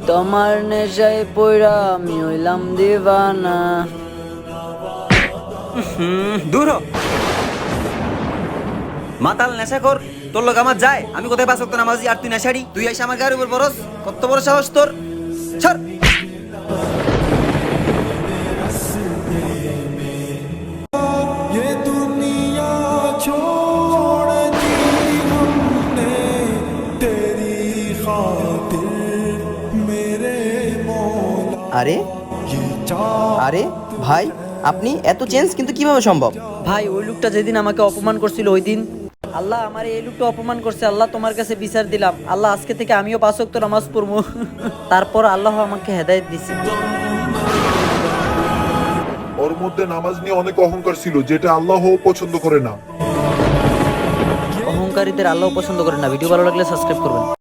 তোমার নেশায় পইরা আমি হইলাম দিবানা। দূর হ। মাতাল নেশা কর, তোর লোক আমার যায়। আমি কোথায় পাঁচ ওয়াক্ত নামাজি আর তুই নেশাড়ি? তুই এসে আমার গায়ের উপর বরস, কত বড় সাহস তোর! ছাড়। ये दुनिया छोड़ दी हमने तेरी खातिर मेरे मौला আরে ये चाह আরে ভাই, আপনি এত চেঞ্জ কিন্তু কিভাবে সম্ভব? ভাই ওই লোকটা যেদিন আমাকে অপমান করছিল ওই দিন আল্লাহ আমার এই লোকটা অপমান করছে, আল্লাহ তোমার কাছে বিচার দিলাম। আল্লাহ আজকে থেকে আমিও 5 ওয়াক্ত নামাজ পড়বো। তারপর আল্লাহ আমাকে হেদায়েত দিছে। ওর মধ্যে নামাজ নিয়ে অনেক অহংকার ছিল, যেটা আল্লাহ পছন্দ করে না। অহংকারীদের আল্লাহ পছন্দ করে না। ভিডিও ভালো লাগলে সাবস্ক্রাইব করবেন।